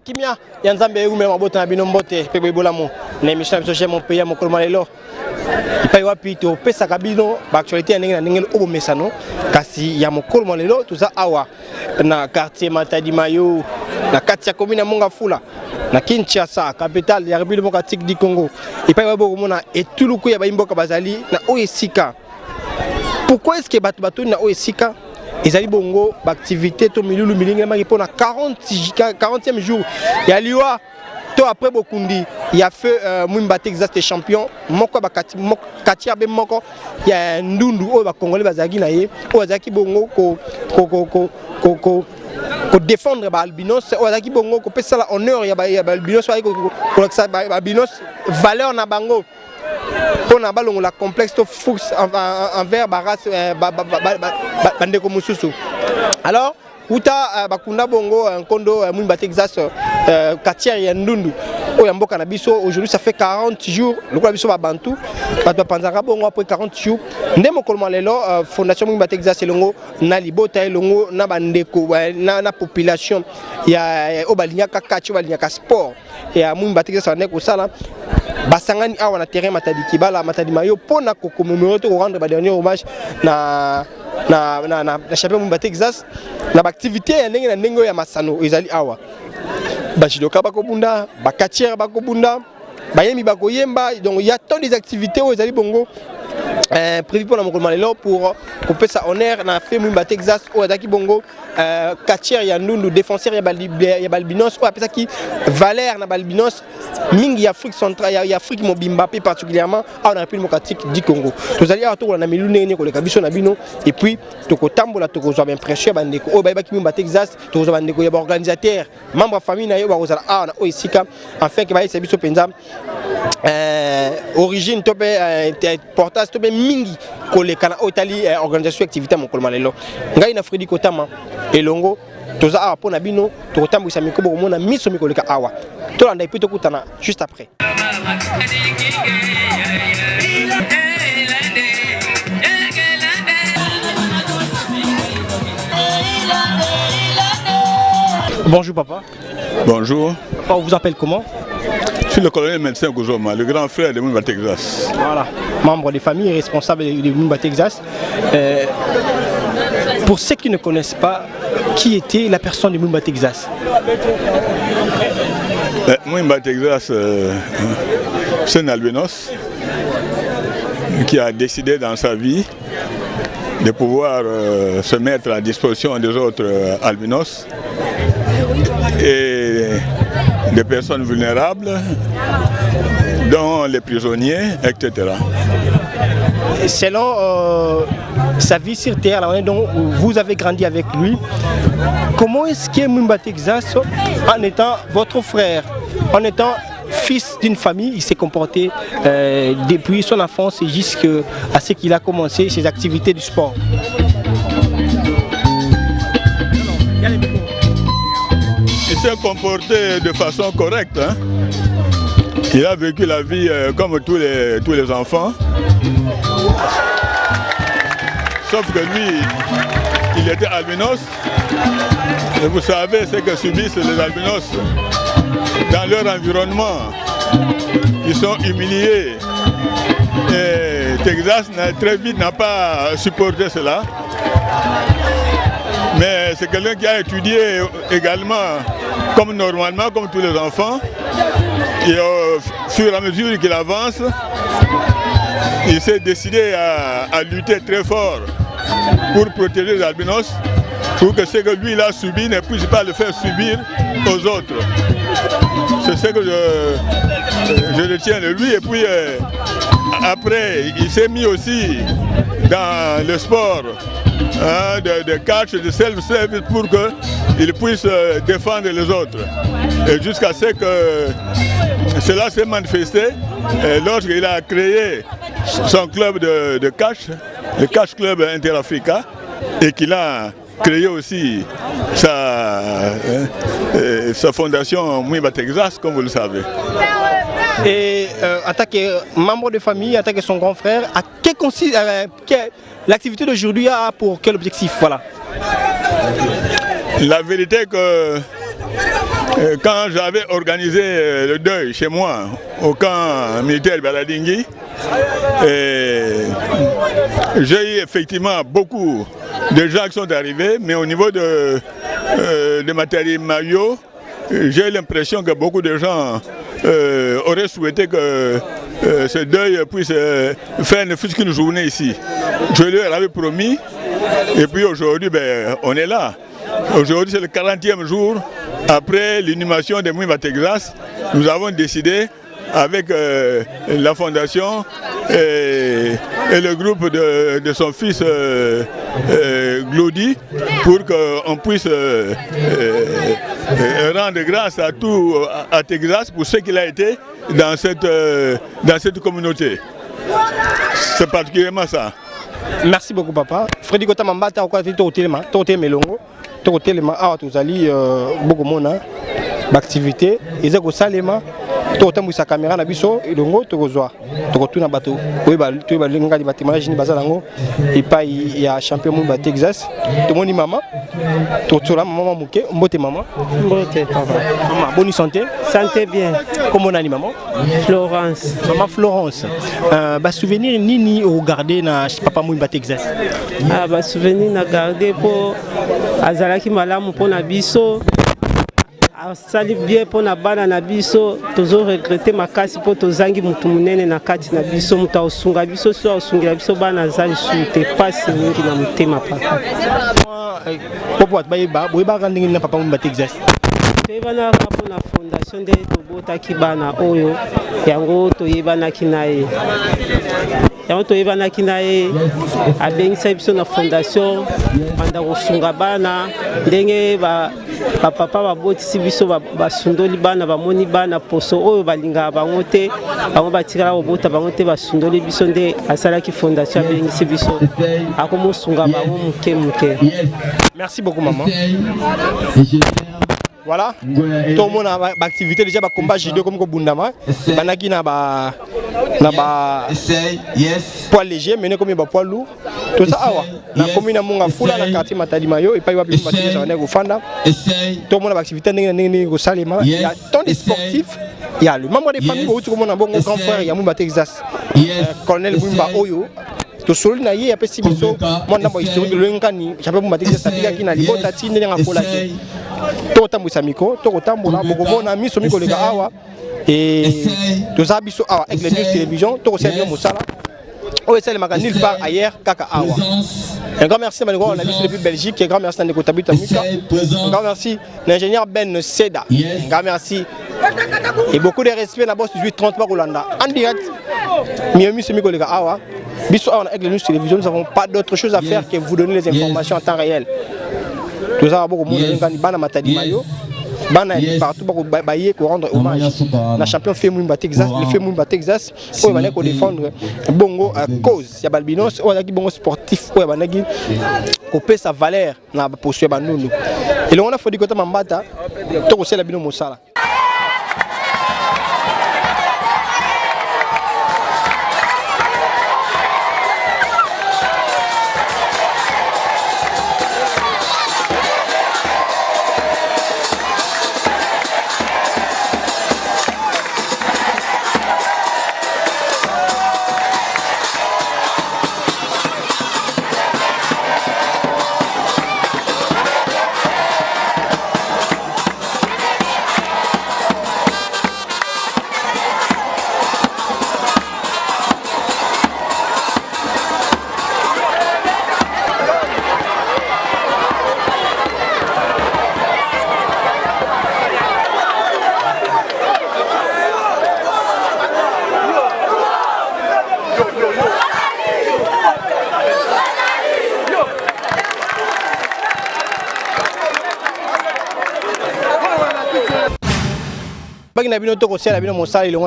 kimia ya nzambe yume mabota na bino mbote pe bobolamo na émission biso j'aime mon pays mon kolmalelo ipai wapi to pesa kabino ba actualité ya ndenge na ndenge obo mesano kasi ya mokolo lelo tuza awa na quartier Matadi Mayo na kati ya commune Monga Fula na Kinshasa capitale ya République démocratique du Congo ipai wabo komona etuluku ya baimboka bazali na oyesika. Pourquoi est-ce que bato na oyesika ezali bongo ba activité to milulu milinga maki pona 40e jour ya liwa to après Bokundi il y a fait Mwimba Texas des champions moko ba kati abe moko ya ndundu o ba congolais bazaki na ye o bazaki bongo ko défendre ba albinos o bazaki bongo ko pesa la honneur ya ba albinos ko ça ba albinos valeur na bango pona balongo la complexe to fuchs envers ba race bandeko mususu. Alors uta bakunda bongo nkondo Mwimba Texas quartier ya ndundu oya mboka na biso aujourd'hui ça fait 40 jours le quoi biso ba bantu bato panzaka bongo après 40 jours nde mokolo lelo fondation Mwimba Texas elongo na libota elongo na bandeko na population ya obalinyaka kachi obalinyaka sport ya Mwimba Texas ane ko sala basangani awa na terrain Matadi Kibala Matadi Mayo pona ko commémorer to rendre ba dernier hommage na champion Mwimba Texas na activité ya ndenge na ndenge ya masano ezali awa bajidoka bakobunda bakatiere bakobunda bayemi bakoyemba donc il y a tant des activités où ezali bongo prévu pour la mokolo lelo pour couper sa honneur na fait Mwimba Texas ou adaki bongo katiere ya ndundu défenseur ya balbinos ou apesa ki valeur na balbinos mingi ya Afrique centrale ya Afrique mobimba plus particulièrement en République démocratique du Congo. Tozali a to na milu nene ko le kabiso na bino et puis tokotambola tokozwa bien pressure bandeko o bayeba ki Mwimba Texas tokozwa bandeko ya organisateur membre famille na yo ba kozala a na o isika enfin que ba yesa biso penza origine topé portage topé mingi koleka na otali organisation activité mokolo lelo ngai na Fredi Kotama elongo toza awa pona bino tokotambwisa mikobo komona miso mikoleka awa tolanda epi tokutana juste après. Bonjour papa. Bonjour. Papa, on vous appelle comment? Je suis le colonel médecin Gouzoma, le grand frère de Mwimba Texas. Voilà, membre des familles et responsable de Mwimba Texas. Pour ceux qui ne connaissent pas, qui était la personne de Mwimba Texas? Mwimba Texas, c'est un albinos qui a décidé dans sa vie de pouvoir se mettre à disposition des autres albinos et des personnes vulnérables, dont les prisonniers, etc. Selon sa vie sur terre, la manière dont vous avez grandi avec lui, comment est-ce que Mwimba Texas, en étant votre frère, en étant fils d'une famille, il s'est comporté depuis son enfance jusqu'à ce qu'il a commencé ses activités du sport? Il s'est comporté de façon correcte. Hein? Il a vécu la vie comme tous les enfants. Sauf que lui, il était albinos. Et vous savez ce que subissent les albinos dans leur environnement. Ils sont humiliés. Et Texas très vite n'a pas supporté cela. Mais c'est quelqu'un qui a étudié également, comme normalement, comme tous les enfants. Et au fur et à mesure qu'il avance, il s'est décidé à lutter très fort pour protéger les albinos, pour que ce que lui il a subi ne puisse pas le faire subir aux autres. C'est ce que je retiens de lui. Et puis après, il s'est mis aussi dans le sport. De catch, de self-service pour qu'il puisse défendre les autres. Et jusqu'à ce que cela s'est manifesté lorsqu'il a créé son club de catch, le Catch Club Interafrica, et qu'il a créé aussi sa fondation Mwimba Texas, comme vous le savez. Et en tant que membre de famille, en tant que son grand frère, à quel consiste l'activité d'aujourd'hui a pour quel objectif? Voilà. La vérité est que quand j'avais organisé le deuil chez moi, au camp militaire Baladingui, j'ai eu effectivement beaucoup de gens qui sont arrivés, mais au niveau de matériel maillot, j'ai l'impression que beaucoup de gens auraient souhaité que ce deuil puisse faire ne fût-ce qu'une journée ici. Je leur avais promis, et puis aujourd'hui, on est là. Aujourd'hui, c'est le 40e jour après l'inhumation de Mouimba Texas. Nous avons décidé, avec la fondation et le groupe de son fils Glody, pour qu'on puisse rendre grâce à Texas pour ce qu'il a été dans cette communauté. C'est particulièrement ça. Merci beaucoup papa. Freddy Kota Mambata au côté Totelema, Totemelongo, Totelema a tozali beaucoup mona d'activité. Ils ont salema. Totem sa caméra na biso ilongo tokozwa tokotuna bato oyeba toyeba lenga di batima jini bazalango et pas il y a champion Mouimba Texas tomoni mama totola maman muke mbote mama Mbote papa. Maman bonne santé Bien. comment on a ni maman Florence. Maman Florence ba souvenir nini au garder na papa Mouimba Texas Ah ba souvenir na garder pour azalaki malamu pour na biso. Asali bien pour na bana na biso tozo regretter makasi pour tozangi mutu munene na kati na biso mutu osunga biso so osungira biso bana zali sute pasi mingi na mutema papa. Popo atbayeba boyeba kandingi na papa Mouimba Texas. Toyebana kapo na fondation de tobotaki bana oyo yango toyebanaki na ye. Yango toyebanaki na ye abengisa biso na fondation banda kosunga bana ndenge papa babotisi biso basundoli bana bamoni bana poso oyo balingaka bango te bango batikala kobota bango te basundoli biso nde asalaki fondation abengisi biso akomosunga bango muke muke. Merci beaucoup maman. Voilà, tout le monde a activité déjà ba combat judo comme ko bundama banaki na ba poids léger mais comme ba poids lourd tout ça awa na commune Munga Fula na quartier Matadi Mayo et pas y va plus battre ça na ko fanda tout le monde a activité ndenge ko salema il y a tant de sportifs il y a le membre des familles où tout le monde a bon grand frère il y a Mouimba Texas colonel Mouimba Oyo to solo na ye apesi biso mwana mo historique de l'Enkani champion Mouimba Texas sabika ki na libota tinde nga kola ke to tambisa miko to kotambola bokobona miso miko leka awa et toza biso awa avec les news télévision to ko servir mosala o essaie makani nulle part ailleurs kaka awa. Un grand merci à Manuel, on a vu depuis Belgique, un grand merci à Ndeko Tabuta Mika, un grand merci à l'ingénieur Ben Seda, un grand merci et beaucoup de respect à la boss 1830 par Rolanda en direct. Mieux ce micro les gars awa. Biso avec les news télévision, nous n'avons pas d'autre chose à faire que vous donner les informations en temps réel. Tout ça beaucoup de monde qui bana Matadi Mayo. Bana partout pour bailler pour rendre hommage na champion fait Mouimba Texas le fait Mouimba Texas pour venir ko défendre bongo à cause ya balbinos ouaki bongo sportif pour banaki ko paie sa valeur na posture banunu et le on a Freddy Kota Mambata to ko sela bino mosala.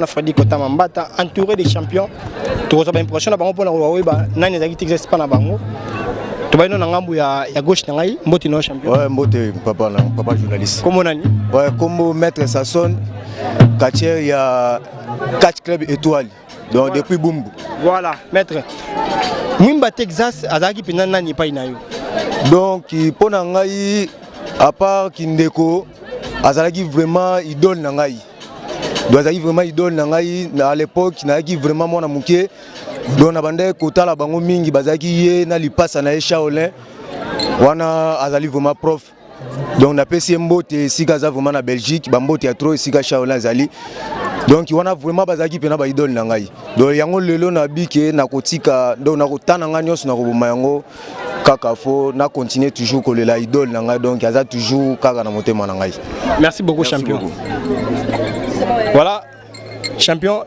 Freddy Kota Mambata entouré des champions. Tu as l'impression que gauche champion. Ouais, Mbote, papa journaliste. Comment on ouais, comme maître Sasson, il y a 4 clubs étoiles. Donc depuis Bumbu. Voilà, maître. Mouimba Texas, Azaki Pinana n'est pas inayo. Donc, pour Nangaï, à part Kindeko, azalaki vraiment idole na ngai. Donc azalaki vraiment idole na ngai à l'époque nazalaki vraiment mwana muke. Donc na bande kotala bango mingi bazalaki ye na lipasa na Shaolin. Wana azali vraiment prof. Donc na pesi mbote sika za vraiment na Belgique, ba mbote ya trop sika Shaolin azali. Donc wana vraiment bazalaki pena ba idole na ngai. Donc yango lelo na bike na kotika donc na kotana nga nyonso na koboma yango kaka fo na continuer toujours kolela idole na ngai donc aza toujours kaka na motema na ngai. Merci beaucoup. Merci champion beaucoup. Voilà champion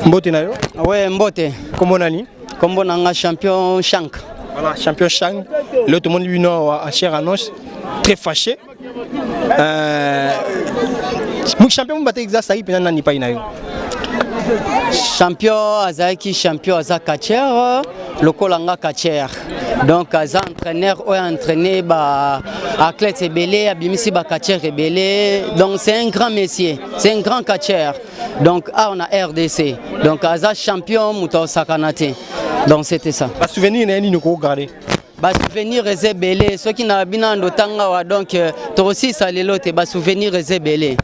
Mbote na yo. Ouais Mbote. Comment nani? Kombo nanga champion Shank. Voilà champion Shank. L'autre monde lui non à chère annonce très fâché. Mon champion Mbote exact ça y pena nani pa ina yo. Champion azaki champion azakacher lokolanga kacher. Donc aza entraîneur ou entraîné ba athlète belé abimisi ba kacher belé. Donc c'est un grand métier, c'est un grand kacher. Donc on a RDC. Donc aza champion muto sakanate. Donc c'était ça. Ba souvenir nani nous ko garder. Ba souvenir eze belé ceux qui na bina ndotanga wa donc to aussi ça lelo te ba souvenir eze belé.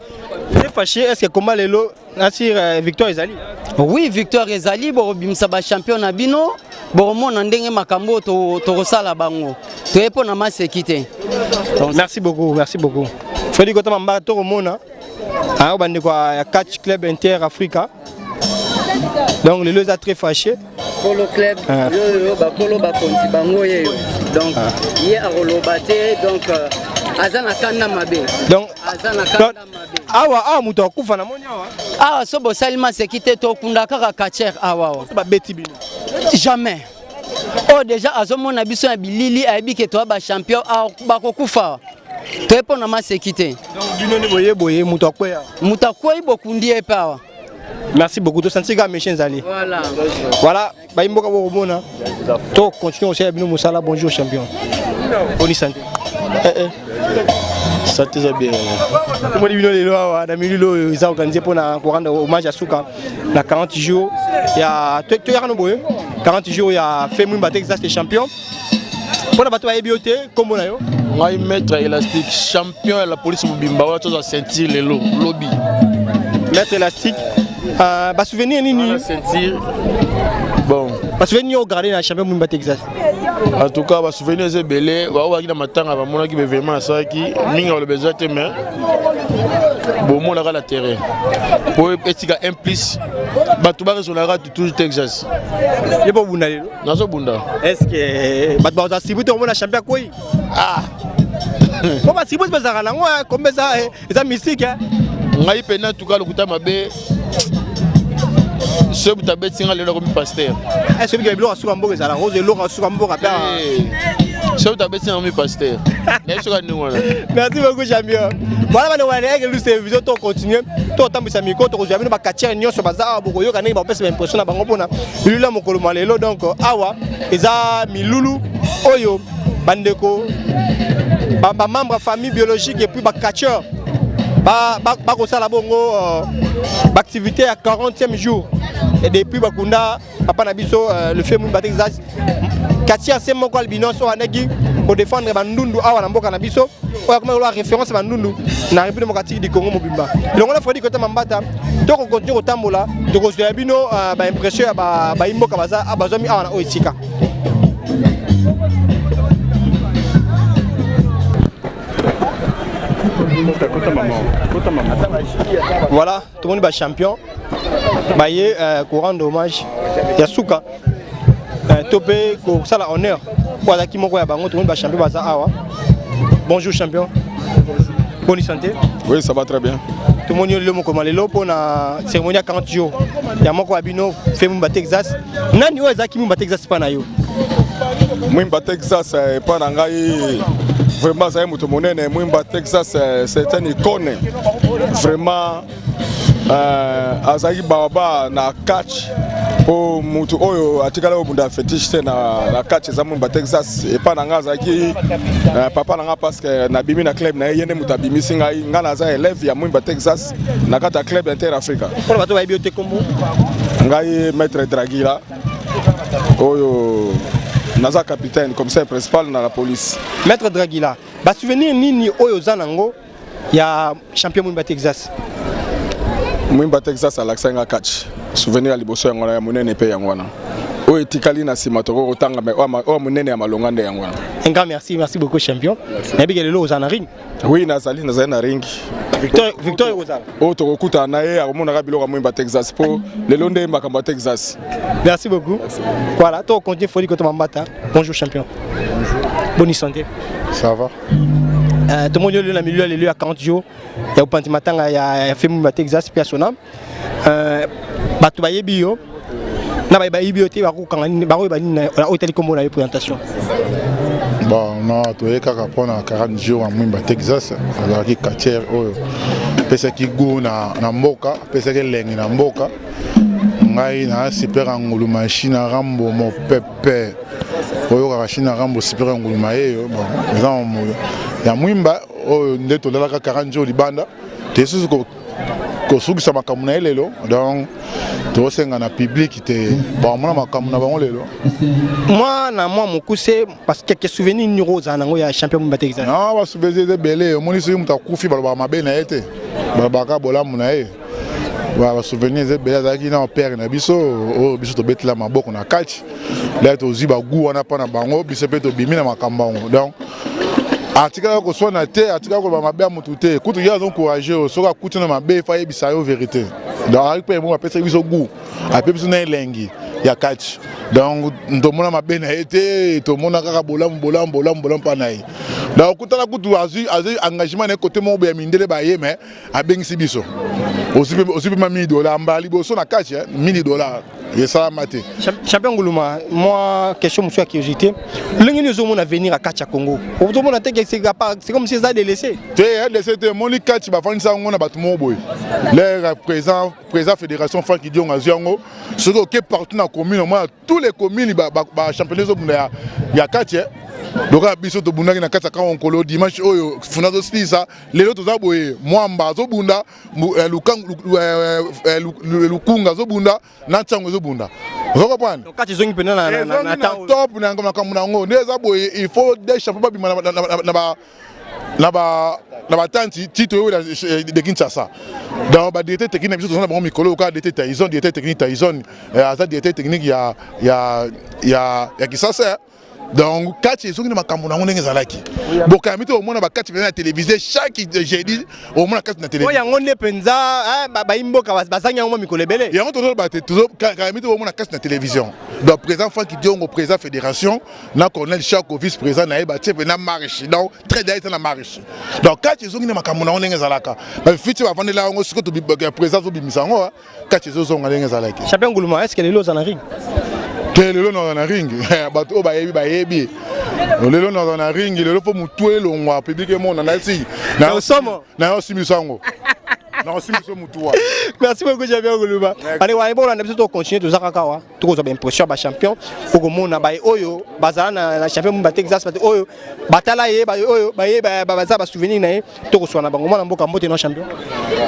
C'est fâché, est-ce que comment lelo Nasir Victor Ezali? Oui, Victor Ezali bo bimsa ba champion na bino. Boromona ndenge makambo to rosala bango. To epo na masekite. Merci beaucoup, merci beaucoup. Freddy Kotama mba to romona. Ah bande quoi catch club Inter Africa. Donc les deux a très fâché. Polo club yo ba polo ba konti bango yeyo. Donc hier a rolobate donc azana kanda mabe. Donc azana kanda mabe. Awa muto kufa na monya wa. Ah so bo salima sekite to kunda kaka kacher awa. Ba beti bino. Jamais. Oh déjà azomona biso ya bilili ayebike to ba champion ba kokufa. To epo na masekite. Donc bino ne boye muto akweya. Muto akweyi bokundi epawa. Merci beaucoup. To santiga Michel Zali. Voilà. Voilà, ba imboka bo mona. To continue aussi bino musala bonjour champion. Oni santé. Santé ça bien. Comment bino lelo wa na mililo ils ont organisé pour na rendre hommage à Souka na 40 jours. Il y a to ya no boye. 40 jours il y a fait Mouimba Texas les champions. Pour la bateau à Ebioté, comment là yo? Moi maître élastique champion à la police Mobimba wa to sentir le lobby. Maître élastique ba souvenir nini sentir bon. Ba souvenir au garder na champion Mouimba Texas. En tout cas ba souvenir c'est belé wa wa ki na matanga ba mona ki événement ça qui ninga le besoin te mais bon mon la terrain. Pour etika implice batu ba resonara toujours Texas. Yebo bunda lelo. Nazo bunda. Est-ce que batu ba sibuto on na champion quoi? Ah. Comment sibuto bazara nango comme ça ça mystique hein. Ngai pena tout cas le kuta mabe. Ce que tu as bêté, c'est le pasteur. Est-ce que tu as bêté sur un bon la rose et l'eau sur un bon rappel? Ce que tu as bêté, c'est le pasteur. Merci beaucoup, champion. Voilà, on va aller avec le vidéo, on continue. Tout temps, mes amis, quand on regarde, on va catcher une sur bazar, on va gagner, on va faire l'impression à Bangopona. Lui là, mon colombo, donc, awa, Eza, Miloulou, Oyo, Bandeko, membre famille biologique et puis catcher. La bongo activité à 40e jour et depuis Bakunda papa Nabiso le fait Mouimba Texas Katia c'est mon albino so anegi pour défendre Bandundu awa na mboka Nabiso oya comme la référence Bandundu na République démocratique du Congo Mobimba donc on a Freddy Kotama Mbata donc on continue au tambola donc on a bino ba impression ba imboka baza abazomi awa na oitika. Voilà, tout le monde est champion. Baye, courant d'hommage. Yasuka. Topé, ça la honneur. Pour la Kimoko Yabango, tout le monde est champion. Bonjour champion. Bonne santé. Oui, ça va très bien. Tout le monde est là pour la cérémonie à 40 jours. Yamoko Abino fait Mouimba Texas. Nani ou Ezaki Mouimba Texas pas na yo? Mouimba Texas pas nangai. Vraiment, ça est monnaie. Mouimba Texas, c'est une icône. Vraiment, Azaki Baba na catch. Pour mutu oyo atikala obunda fétiche na catch za Mouimba Texas et pas nanga Azaki papa nanga parce que na bimi na club na yene mutabimi singa ngana za élève ya Mouimba Texas na kata club Inter Africa. Pour bato ba biote kombo. Ngai maître Dragila oyo naza capitaine commissaire principal na la police. Maître Dragila, ba souvenir nini oyo zanango il y a champion Mwimba Texas. Mwimba Texas à l'accent catch. Souvenir à liboso yango ya monene pe yango wana. O etikali na simatoro otanga me o monene ya malonga nde yango wana. Un grand merci beaucoup champion. Nabi kelelo ozana ring. Oui, nazali na ring. Victor Ozana. O to kuta na ye akomona ka biloko Mwimba Texas po lelo nde makambo Texas. Merci beaucoup. Voilà, toi continue folie koto mambata. Bonjour champion. Bonne santé. Ça va. Tout le monde est dans le milieu, il y a 40 jours. Il y a au Pantimatang, il y a fait Mwimba Texas, personnel. Batu ba yebio. Na ba yebio te ba ko kangani ba ko ba ni na hôtel comme la présentation. Bon, non, tu es capable de 40 jours à Mwimba Texas, avec les quartiers, pesa qui go na mboka, pesa qui lengi na mboka. Ngai na super angulu machine rambo mo pepe. Oyo ka machine rambo super angulu mayo, bon, exemple ya Mwimba o ndeto la 40 jours libanda. Tesu ko suki sa makamuna elelo, donc to senga na public te ba mona makamuna bango lelo. Moi mon cousin parce que quelques souvenirs ni rosa nango ya champion Mwimba Texas. Non, ba souvenirs de belé, moni so muta kufi ba mabe na ete. Ba ka bola muna e. Ba souvenirs de belé za ki na père na biso, o biso to betla maboko na catch. Là to ziba gu wana pa na bango, biso pe to bimina makambango. Donc atika ko so na te atika ko ba mabe amutu te kutu ya zo encourager so ka kutu na mabe fa yebisa yo vérité donc avec pe mo apesa biso gu ape biso na elengi ya catch donc ndomona mabe na ete to mona kaka bolam pa na yi donc kutala kutu azu engagement na côté mo be mindele ba ye mais abengisi biso aussi pe ma $1000 mbali bo so na catch $1000 et ça maté champion Nguluma moi question monsieur à curiosité l'engin nous on venir à catch à Congo au tout monde a c'est comme si ça délaissé te mon li catch ba fani ça ngona batu mo boy le président fédération Franck Dion Aziango ce que partout na commune moi tous les communes ba championnat zo ya catch donc biso to bunda na kata ka onkolo dimanche oyo funa zo sisa lelo to za boye mwamba zo bunda lukunga zo bunda na tsango zo bunda zo comprendre donc quand ils ont pena na top na ngoma kamuna ngo neza boye il faut des champions bima na ba tanti tito de Kinshasa dans ba directeur technique na biso to na bango mikolo ka directeur technique Tyson aza directeur technique ya Kisasa. Donc, catch ils sont dans ma caméra, on est dans la qui. Bon, quand même, au moins, on va catch la télévision chaque jeudi, au moins, catch la télévision. Oui, on est penza, imbo kabasanya on mikolebele. Et on toujours quand même au moins catch la télévision. Donc, président Franck Dion, au président fédération, na colonel Chac au vice-président na eba chef na marche. Donc, très direct na marche. Donc, catch ils sont dans ma caméra, on est dans la ka. Mais fiti va vendre là on se que président au bimisango, catch ils sont dans la qui. Champion Nguluma, est-ce qu'elle est là dans la ring? Lelo dans la ring bato ba yebi lelo dans la ring lelo faut mutué longwa public monde na si na somo na osimisango na osimiso mutuwa. Merci beaucoup champion Nguluma. Allez wa bon on a besoin de continuer to zakaka wa to ko zo bien impression ba champion ko ko mona ba oyo bazala na champion Mwimba Texas ba oyo batala ye ba oyo ba ye ba baza ba souvenir na ye to ko so na bango mona mboka mbote no champion.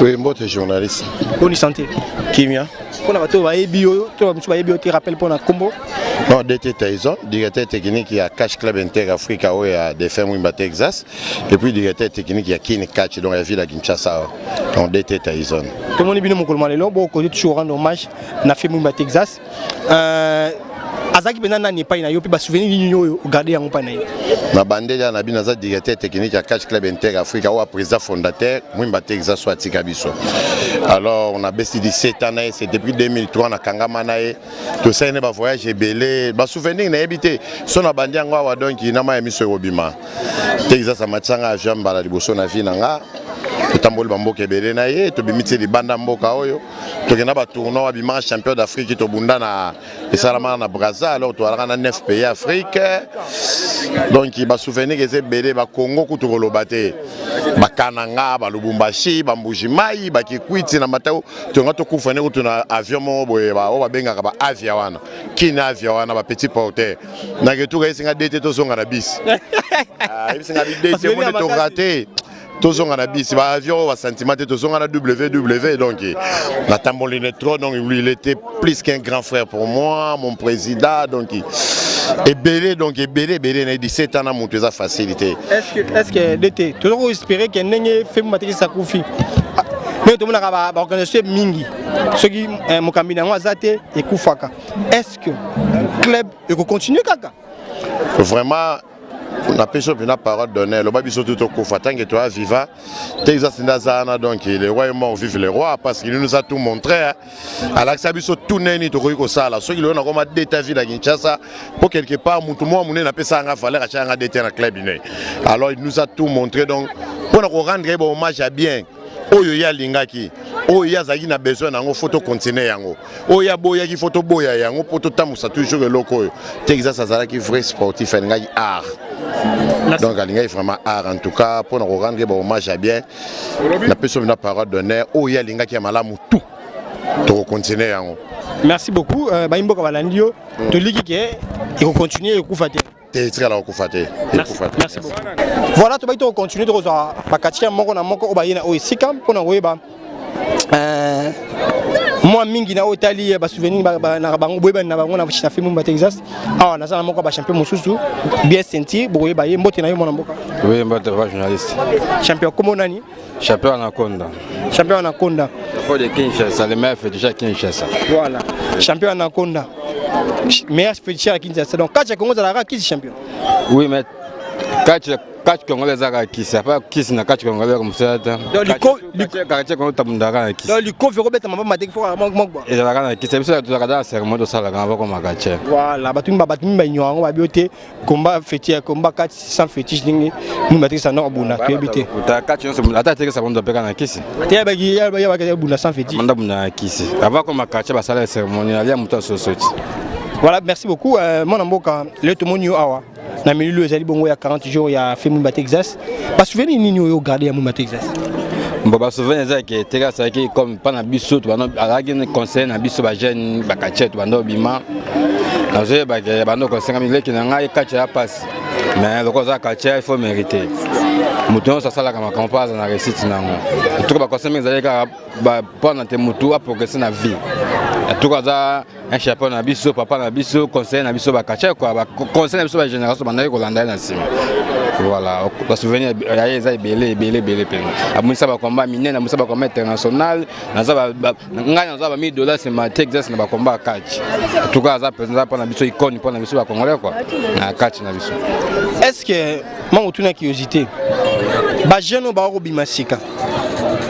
Oui, mbote journaliste. Bonne santé. Kimia. Pour la bateau, tu rappelles pour la combo. Non, DT Tyson, directeur technique à Catch Club Inter Africa où il y a des femmes Mwimba Texas et puis directeur technique à Kin Catch dans la ville à Kinshasa. Donc DT Tyson. Tout le monde est venu mon là, beaucoup de toujours rendre hommage à la femme Mwimba Texas. Azaki benana n'est pas ina yo pe ba souvenir ni yo garder yango pa na yo. Na bandela na binaza directeur technique à Catch Club Inter Africa ou président fondateur Mwimba Texas soit Tikabiso. Alors on a baissé 17 ans, c'est depuis 2003 na Kangama nae. Tout ça ne ba voyage belé, ba souvenir na habité. Son na bandia ngwa wa donc na ma emiso robima. Texas amatsanga jamba la liboso na vie nanga. Tamboli bamboka ebele na ye to bimiti libanda mboka oyo to kena ba tournoi wa bima champion d'Afrique to bunda na esalama na Brazza alors to alaka na 9 pays Afrique donc ba souvenir eze belé ba Congo kutu kolobate ba Kananga ba Lubumbashi ba Mbujimai ba Kikwiti na Matao to ngato kufane kutu na avion mo boye ba o ba benga ba avia wana kina avia wana ba petit porteur na ketu ka isinga dete to zonga na bis isinga dete mo to raté Tozonga na bis, avion va sentiment tozonga na WW donc la tamboline trop donc lui il était plus qu'un grand frère pour moi, mon président donc Et belé donc et belé 17 ans à monter sa facilité. Est-ce que d'été toujours espérer qu'il n'y ait fait matéri sakufi. Mais tout le monde a organisé mingi. Ceux qui m'ont cambié en Azate et Koufaka. Est-ce que le club peut continuer kaka? Vraiment. On a pêché une parole donnée. Le babi surtout au Koufaka tant que toi vivant. Texas Ndazana donc les rois morts vivent les rois parce qu'il nous a tout montré. À l'Axabiso tout n'est ni tout quoi ça là. Ceux qui l'ont encore d'état vie à Kinshasa pour quelque part tout le monde n'a pas ça en valeur à chaque d'état dans club. Alors il nous a tout montré donc pour nous rendre bon hommage à bien. Oyo ya lingaki oyo zaki na besoin nango photo continuer yango oyo boya ki photo boya yango poto tamusa toujours eloko oyo Texas azala ki vrai sportif ngaki art. Donc alinga vraiment art en tout cas pour nous rendre bon hommage à bien na personne na parole d'honneur oyo ya lingaki ya malamu tout to continuer yango. Merci beaucoup Baimboka Balandio to liki ke il faut continuer Koufate. Merci beaucoup. Voilà, tu vas continuer de rejoindre Bakatia Moko na Moko Obayena Oisika pour nous voir. Moi, mingi na Italie, ba souvenir na bango boyeba na bango na fait mon Texas. Ah, na za Moko ba champion mususu bien senti, boye ba yembote na yo mona Mboka. Oui, mbote ba journaliste. Champion comment nani? Champion Anaconda. Champion Anaconda. Pour les Kinshasa, le meilleur féticheur Kinshasa. Voilà. Champion Anaconda. Meilleur féticheur Kinshasa. Donc quand tu commences à la qui champion? Oui, mais catch congolais à qui c'est pas qui c'est na catch congolais comme ça. Donc le quand tabundara qui. Donc le coffre Robert mama matek faut mama. Et la kana qui c'est ça tu regardes c'est moi de ça la kana comme catch. Voilà, batumba nyoango ba bioté combat féticheur combat catch sans fétiche ningi nous matek ça na buna que bité. Ta catch on ata te ça bondo peka na kisi. Te ba gi ya ba buna sans fétiche. Manda buna kisi. Avant comme catch ba sala cérémonie ali muta sosoti. Voilà, merci beaucoup mon Mboka le tomonio awa. Na milieu ezali bongo ya 40 jours ya fait Mumba Texas. Pas souvenir nini yo garder ya Mumba Texas. Bon ba souvenir ça que Texas ça qui comme pas na biso to bana alaki conseil na biso ba jeune ba kachet bando bima. Na je ba bando conseil ngamile ki na ngai kacha passe. Mais le cause kacha il faut mériter. Mutu ça sala kama compase na réussite nango. Tout ba conseil ngazali ka ba pona te mutu a progresser na vie. Tout cas un chapeau na biso papa na biso conseil na biso ba kacha quoi ba conseil na biso ba génération banda ko landa na sima. Voilà, la souvenir ya eza belé peine. Amunisa ba combat minier na musa ba combat international, na za ba ngai na za ba $1000 c'est ma Texas na ba combat catch. Tout cas ça présenter pour na biso icône pour na biso ba congolais quoi. Na catch na biso. Est-ce que moi autour curiosité ba jeune ba ko bimasika.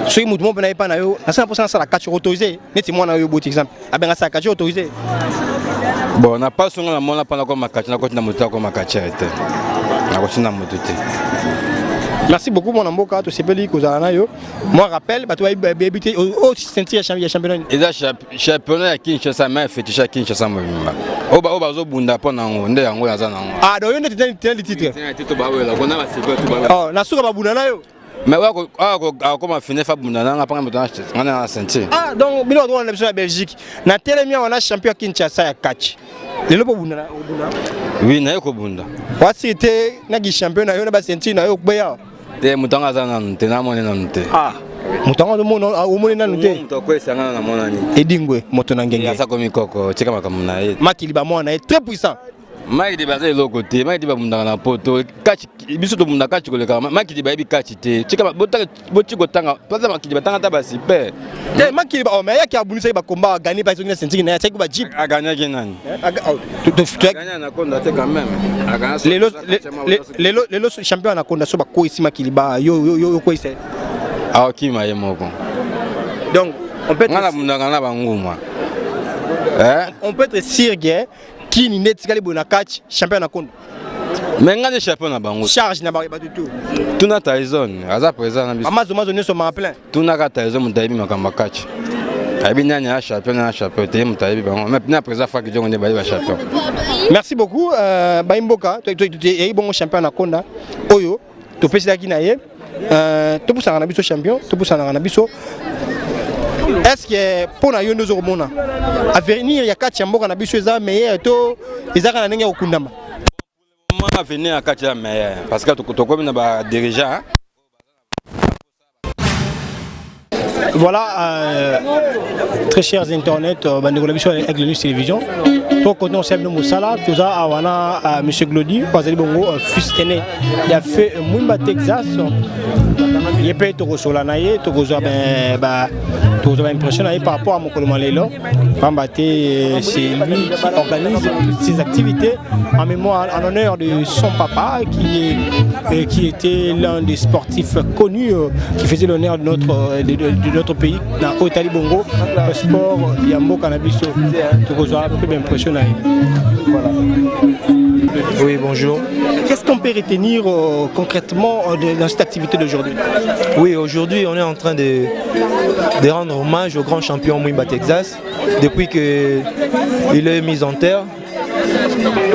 Soki mutu mo pena epana yo, na 100% ça la catch autorisé, neti moi na yo bon exemple. Abenga ça catch autorisé. Bon, na pas songa na mona pana ko ma catch na ko na mutu ko ma catch ete. Merci beaucoup mon Mboka to sepeli ko zana yo. Moi rappelle ba to habiter au ceinture championnat. Eza championnat ya Kinshasa mais fétiche Kinshasa mbimba. Oba zo bunda pona nde yango ya zana. Ah do yo ne le titre. Titre ba wela kona ba seko to ba. Oh na suka ba bunda na yo. Mais comment finir fa bunda na pas on a ceinture. Ah donc bilo do na besoin Belgique. Na telemia on a champion Kinshasa ya catch. Lelo po bunda na bunda. Oui, na yoko bunda. Wasi te na gi champion na yo na ba ceinture na yo kbeya. Te mutanga zana nte na mone na nte. Ah. Mutanga do mono o mone na nte. Mutoko sanga na mona ni. Edingwe moto na ngenge. Ya sa komi koko tika makamuna ye. Makiliba mona est très puissant. Maki diba za loko te, maki diba bunda na poto. Kachi biso to bunda kachi koleka. Maki diba bi kachi te. Tika botanga botiko tanga. Plaza maki diba tanga ta ba super. Te maki diba o mais ya ki abunisa ba combat gagner ba zongina ceinture na ya teki ba jeep. A gagner ki nani? Gagner na konda te quand même. Lelo champion na konda so ba ko isi makiliba yo ko ise. Ah ki ma yemoko. Donc on peut ngana bunda ngana ba nguma. On peut être sirgue qui ni net kali bona catch champion na konda. Mais ngana champion na bango. Charge na ba tout. Tuna Tyson, aza présent na biso. Amazo ne so ma plein. Tuna ka Tyson mutayibi makamba catch. Abi nani a champion te mutayibi bango. Mais na présent fa ki jongo ne ba champion. Merci beaucoup Baimboka, tu es bon champion na konda. Oyo, to pesi daki na ye. To pousa na biso champion, to pousa na biso. Est-ce que pour na yo nous hormona à venir ya catch mboka na biso eza meilleur to ezaka na ndenge okundama. Moi venir à catch meilleur parce que to comme na ba dirigeant. Voilà très chers internet bandeko la biso avec le News Télévision. to kono semno musala toza awana monsieur Glody bazali bongo fils aîné il a fait Mwimba Texas il peut to kosola na ye to kozo ba to kozo impressionné par rapport à Mokolo Malelo Pambate c'est lui qui organise toutes ces activités en mémoire en honneur de son papa qui était l'un des sportifs connus qui faisait l'honneur de notre pays dans Otali Bongo le sport Yambo Cannabiso to kozo un peu impressionné. Voilà. Oui, bonjour. Qu'est-ce qu'on peut retenir concrètement dans cette activité d'aujourd'hui? Oui, aujourd'hui, on est en train de rendre hommage au grand champion Mwimba Texas. Depuis qu'il est mis en terre,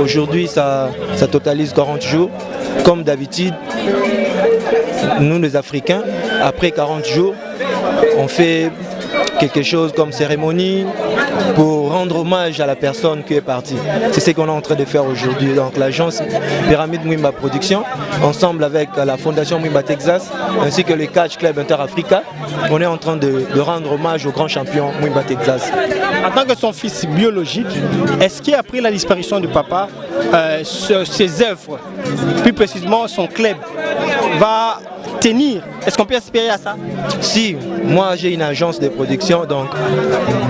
aujourd'hui, ça totalise 40 jours. Comme d'habitude, nous les Africains, après 40 jours, on fait quelque chose comme cérémonie pour rendre hommage à la personne qui est partie. C'est ce qu'on est en train de faire aujourd'hui. Donc l'agence Pyramide Mwimba Production, ensemble avec la fondation Mwimba Texas, ainsi que le Catch Club Inter-Africa, on est en train de rendre hommage au grand champion Mwimba Texas. En tant que son fils biologique, est-ce qu'après la disparition du papa, ses œuvres, plus précisément son club, va tenir? Est-ce qu'on peut espérer à ça? Si, moi j'ai une agence de production, donc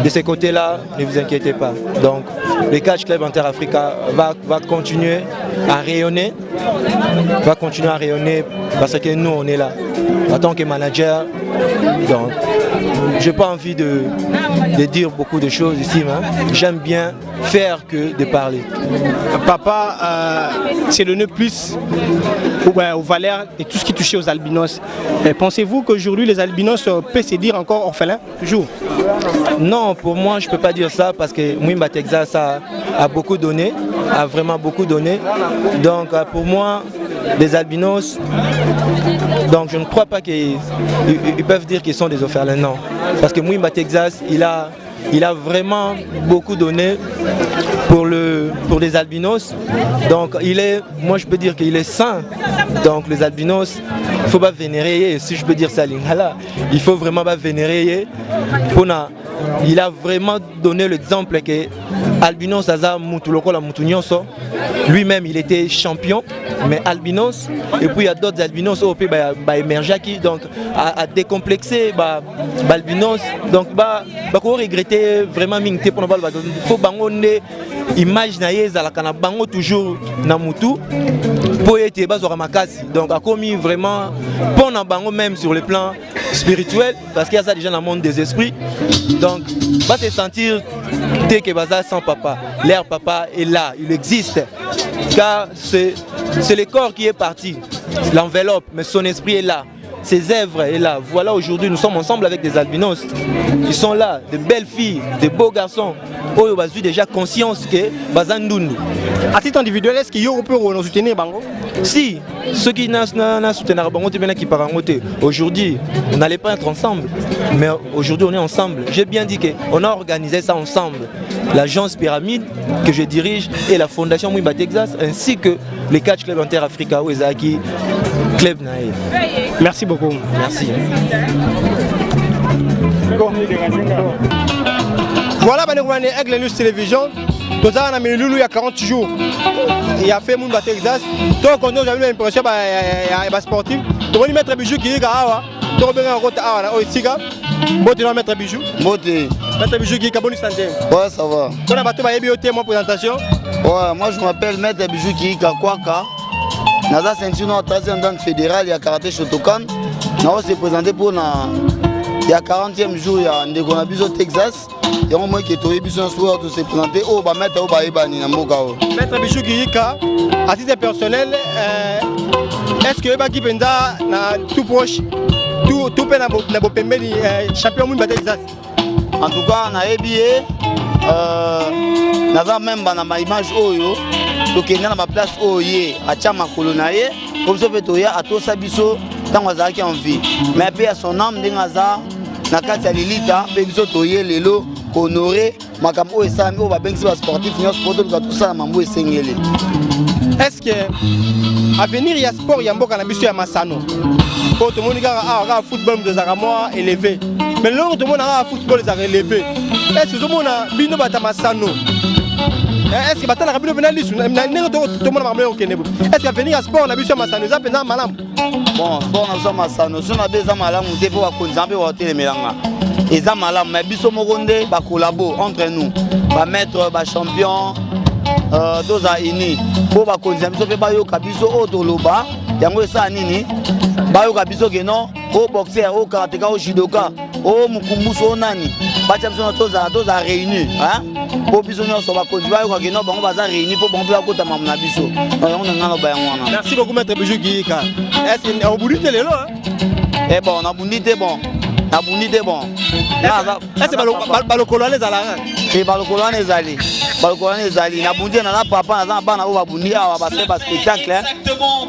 de ce côté-là, ne vous inquiétez pas. Donc le Catch Club Inter-Africa va continuer à rayonner, parce que nous on est là. En tant que manager, donc je n'ai pas envie de dire beaucoup de choses ici, hein. J'aime bien faire que de parler. Papa s'est donné plus aux valeurs et tout ce qui touchait aux albinos. Pensez-vous qu'aujourd'hui les albinos peuvent se dire encore orphelins toujours? Non, pour moi je ne peux pas dire ça parce que Mwimba Texas a beaucoup donné, a vraiment beaucoup donné. Donc pour moi, les albinos, donc je ne crois pas qu'ils peuvent dire qu'ils sont des orphelins, non. Parce que Mwimba Texas, il a vraiment beaucoup donné pour les albinos. Donc moi je peux dire qu'il est saint. Donc les albinos, il ne faut pas vénérer, si je peux dire ça, il faut vraiment pas vénérer. Il a vraiment donné l'exemple que albinos aza mutu lokola mutu nyonso. Lui-même il était champion, mais albinos, et puis il y a d'autres albinos au pays émerger qui donc à décomplexer albinos, donc qu'on regretter vraiment mingte pour nous faut bangonner image na yeza la kana bango toujours na mutu pour être bazora makasi, donc a commis vraiment pour na bango même sur le plan spirituel parce qu'il y a ça déjà dans le monde des esprits, donc va se sentir dès que baza sans papa, leur papa est là, il existe. Car c'est le corps qui est parti, l'enveloppe, mais son esprit est là, ses œuvres est là. Voilà, aujourd'hui nous sommes ensemble avec des albinos. Ils sont là, de belles filles, de beaux garçons. Ils ont déjà conscience que Bazandundu. À titre individuel, est-ce qu'il y a un soutenir Bango? Si, ceux qui n'ont soutenu Bango, qui parlent aujourd'hui, on n'allait pas être ensemble. Mais aujourd'hui, on est ensemble. J'ai bien dit qu'on a organisé ça ensemble. L'agence Pyramide que je dirige et la fondation Mwimba Texas, ainsi que les Catch Club Inter-Africa, Wezaki, Club Nae. Merci beaucoup. Merci. Voilà, avec la News Télévision. Nous avons mis Loulou il y a 40 jours. Il a fait Mwimba Texas. Donc on a l'impression qu'il est sportif. Tu vas lui mettre un bijou qui est là. Tu vas bien route à Oisiga. Bon, tu vas mettre un bijou. Mettre un bijou qui est bonne santé. Ouais, ça va. Tu as battu ma bioté, ma présentation. Ouais, moi je m'appelle Maître Bijou qui est Kakwaka. Naza ceinture noire 3e dan fédéral, il y a karaté Shotokan. Nous s'est présenté pour il y a 40e jour, il y a Ndegonabiso Texas. Il y a un moment qui est tombé sur un sport de se présenter. Oh, bah Maître Obaïbani Namboka. Maître Bijou Kirika, à titre personnel, est-ce que Baki Penda tout proche, tout peine à Bopembe, champion Mwimba Texas? En tout cas, on a ébillé. Naza même dans ma image oyo. Donc il y a ma place oye à Chama Kolonaye. Comme ça fait oya à Tosa Biso dans Waza qui en vie. Mais après à son âme d'Engaza, Nakati Lilita, Bebiso Toye Lelo, honoré, Makamo et Sami, on va bien que sportif, nous sportif, tout ça, Mambo et Sengele. Est-ce que à venir il y a sport, il y a un bon cannabis à Massano. Pour tout le monde, il y a un football de Zaramoa élevé. Mais l'autre, tout le monde a un football de élevé. Est-ce que tout le monde a Bino Batamassano? est-ce que batala kabino bena lisu na ndenge to mona mamle okende bo est-ce que venir à sport na biso masano za penza malamu bon sport na biso masano so na beza malamu te po bakonza mpe hôtel melanga eza malamu mais biso moko nde ba collabo entre nous ba maître ba champion doza ini po bakonza biso pe bayoka biso o toloba yango esa nini bayoka biso ke non o boxer o karateka o judoka o mukumbuso o nani bacha biso toza réunis hein po biso nyonso bakonzi bayoka ke non bango baza réunis po bango mpe bakotama na biso yango na ngana bayango wana. Merci beaucoup maître Bijou Giyika. Est-ce que obundi te lelo eh bon nabundi te bon est-ce que balokolo wana ezalaka balokolo wana ezali nabundi na papa naza na bana oyo babundi awa basali baspectacle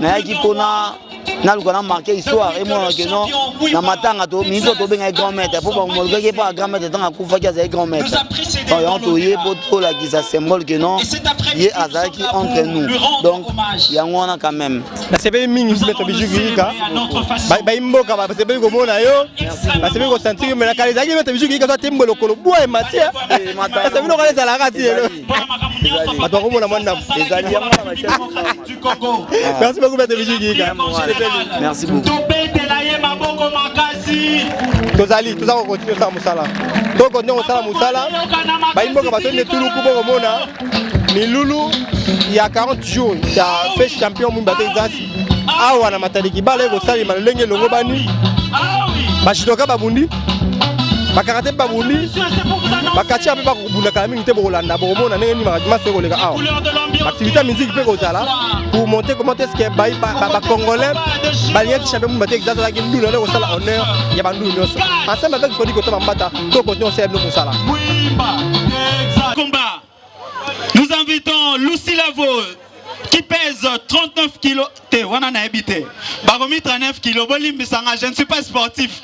nayaki mpona naluka na marqué histoire emonake no na matanga minzo tobenga grand maître po bamolukaki mpo grand maître ntango akufaki azali grand maître donc yango toye po tolakisa symbole ke non ye azalaki entre nous donc yango wana quand même nasepeli mingi maître Bijou Giyika bayimboka basepeli komona yo basepeli kosentir yo menakala ezalaki maître Bijou Giyika te mbolokolo bwa ematia asepeli okala ezalaka ti lelo bato akomona mwana ezali yango na merci beaucoup maître Bijou Giyika. Merci beaucoup. Tozali continuer ça musala. To continuer musala musala. Baimboka batone tuluku bo mona. Milulu il y a 40 jours il a fait champion Mwimba Texas. Awa na mataliki bale ko sali malenge longo bani. Bashidoka babundi. Bakarate babundi. Bakati ape ba kubunda kala mingi te bo Holanda bo mona ndenge ni maso ko leka awa. Activité musique pe ko tala. Pour montrer comment est-ce que les Congolais, les champions de Texas, ils ont honneur, il y a bandou nyonso. Ensemble avec Fodi Koto Mambata, tout continue aussi nous pour ça là. Combat. Nous invitons Lucie Lavo qui pèse 39 kilos. Te wana na habité. Baromi 39 kilos. Bolimbisanga, je ne suis pas sportif.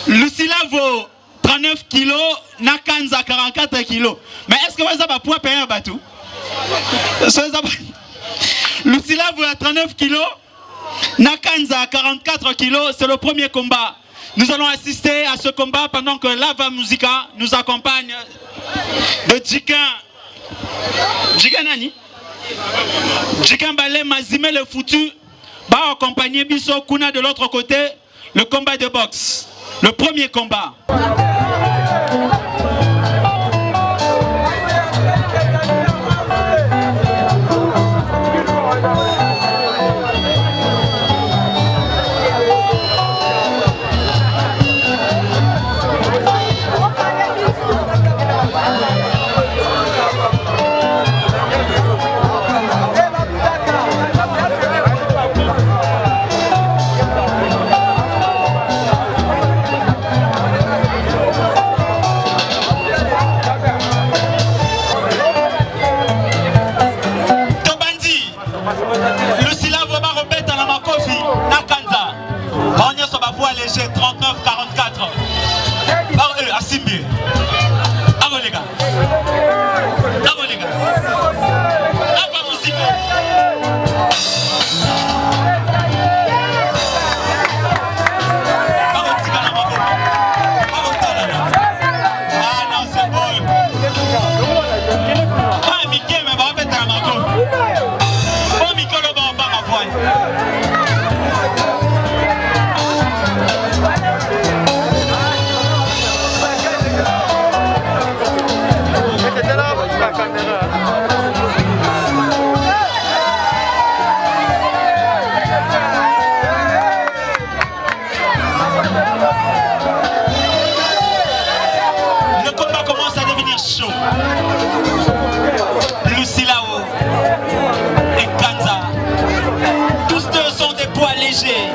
Lucie Lavo 39 kilos, Nakanza 44 kilos. Mais est-ce que vous avez pas payer un bateau? Lucila vous a 39 kilos, Nakanza a 44 kilos, c'est le premier combat. Nous allons assister à ce combat pendant que Lava Musica nous accompagne de Djikan. Djikan Nani? Djikan Balé Mazime le foutu va accompagner Bisso Kuna de l'autre côté, le combat de boxe. Le premier combat. Léger 39 44 par eux à Simbi. Avant les gars. Avant les gars. Avant musique. Ah non c'est beau. Ah Mickey mais va mettre un marteau. Oh Mickey le va pas ma poigne. Le combat commence à devenir chaud. Lucilao et Kanza, tous deux sont des poids légers.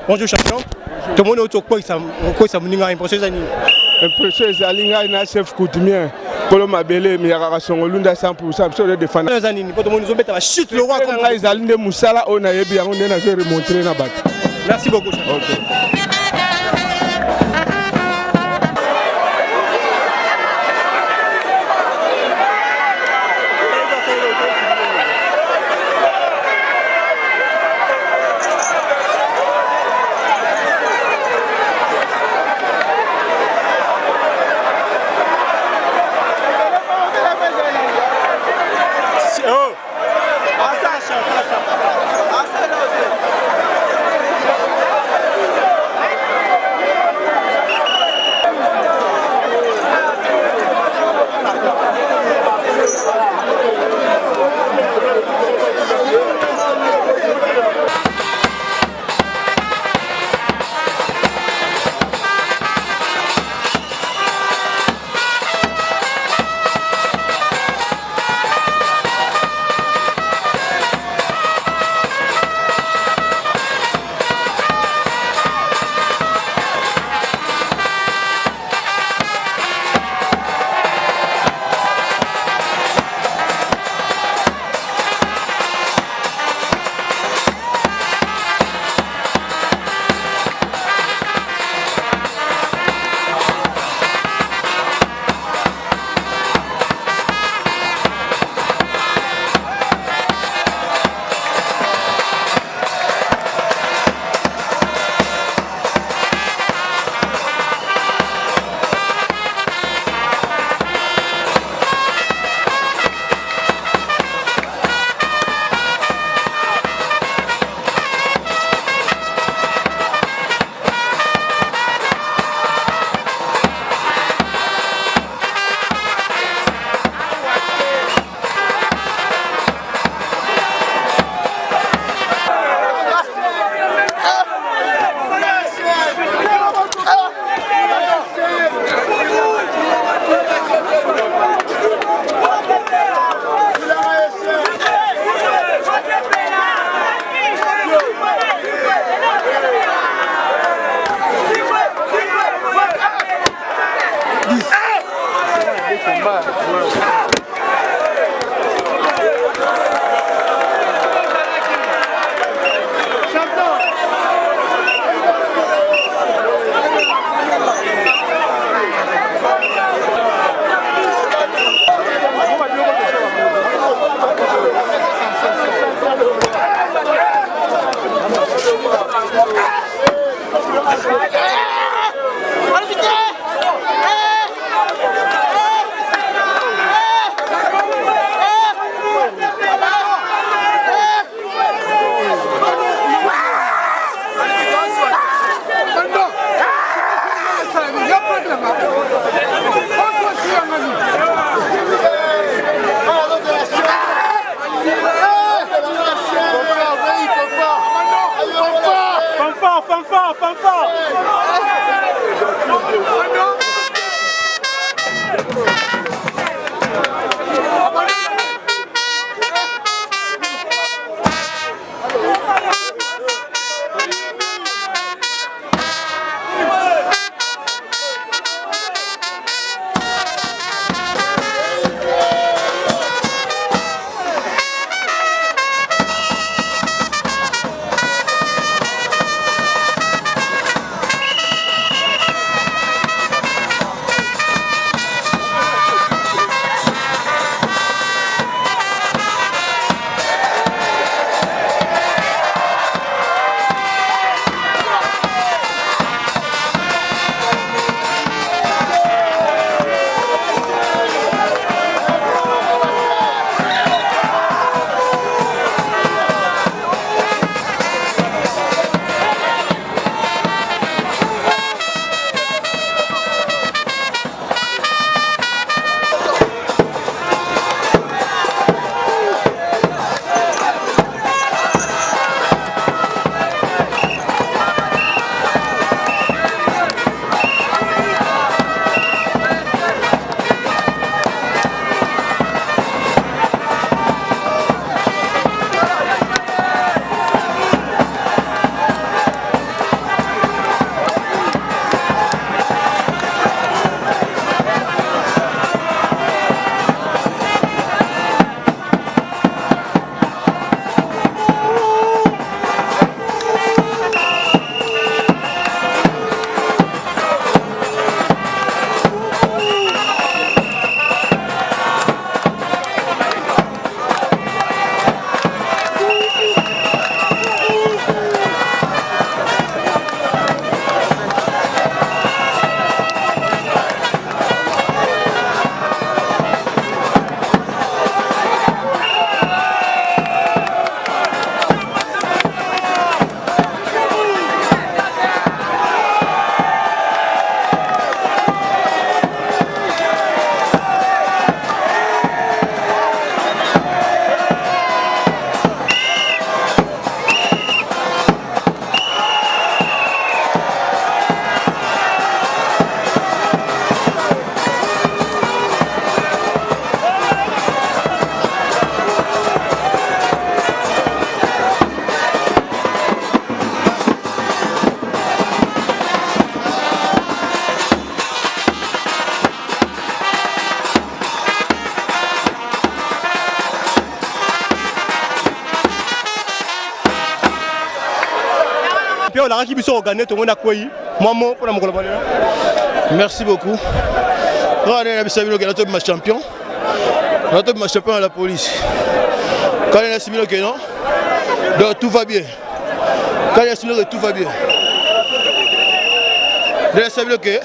Bonjour champion. Tout le monde autour de ça m'a impressionné. Impression ezali ngai na chef coutumier Polo Mabele miyaka songolunda 100% biso de défendre. Chute le roi comme ngai ezali nde musala oyo nayebi yango nde nazo remontrer na bato. Merci beaucoup. Okay. Baraki biso gagner tout le monde a quoi Maman pour la mokolo balé. Merci beaucoup. On a bien sabino que notre match champion. Notre match champion à la police. Quand on a sabino que non. Donc tout va bien. Quand on a sabino que tout va bien. On a sabino que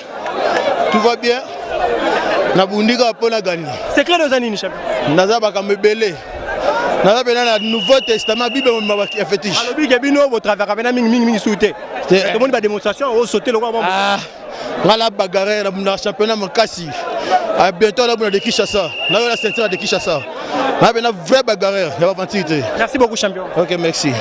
tout va bien. Na bundika pour la gagner. Secret de Zanini champion. Nazaba comme belé. Nazaba na Nouveau Testament Bible mabaki a fétiche. Alors bi bino votre travers na mingi sauter. Tout le monde va démonstration au sauter le roi. Ah. La bagarre na championnat Makasi. À bientôt là de Kinshasa. Là la ceinture de Kinshasa. Là ben vraie bagarre, il va mentir. Merci beaucoup champion. OK, merci.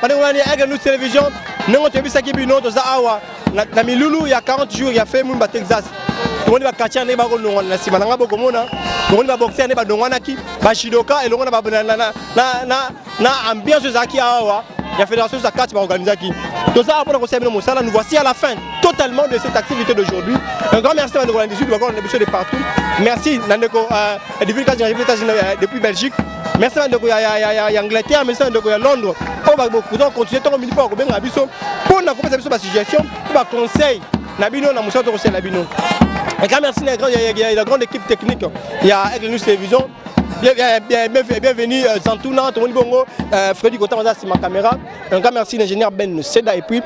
Pendant qu'on a Aigle News Télévision, nous avons vu ça qui est bien, nous avons na Milulu, il y a 40 jours, il y a fait Mumba Texas. Tout le monde va catcher un débat, on a si malanga beaucoup monde, tout le monde va boxer un débat, on a qui, Bashidoka et le monde va na ambiance qui a la fédération de catch va organiser qui. Tout ça après conseil Moussala, nous voici à la fin totalement de cette activité d'aujourd'hui. Un grand merci à Ndeko Ndizou, on a besoin de partout. Merci Ndeko depuis Belgique. Merci à Ndeko ya Angleterre, merci à Ndeko ya Londres. On va beaucoup continuer tant qu'on pour bien abisso pour na commencer sur la situation, pour conseil Nabino na Moussa conseil Nabino. Un grand merci à la grande équipe technique. Il y a Aigle News Télévision. Bienvenue Zantouna, Tomoni Bongo, Freddy Kotamada, c'est ma caméra. Un grand merci l'ingénieur Ben Seda et puis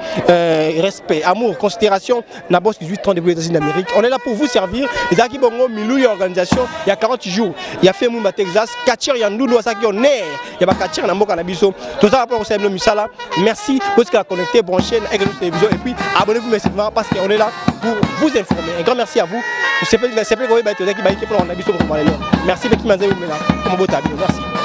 respect, amour, considération. Nabos 18-30 depuis les États-Unis d'Amérique. On est là pour vous servir. Les Aki Bongo, Milou, organisation, il y a 40 jours. Il y a fait Mumba Texas, Katcher, il y a Ndoulou, Asaki, on est. Il y a Katcher, Nambo, Kanabiso. Tout ça, après, on s'est Misala. Merci pour ce qu'il a connecté, branché, Aigle News Télévision. Et puis, abonnez-vous massivement parce qu'on est là pour vous informer. Un grand merci à vous. Je sais pas, merci, Becky Manzé, merci.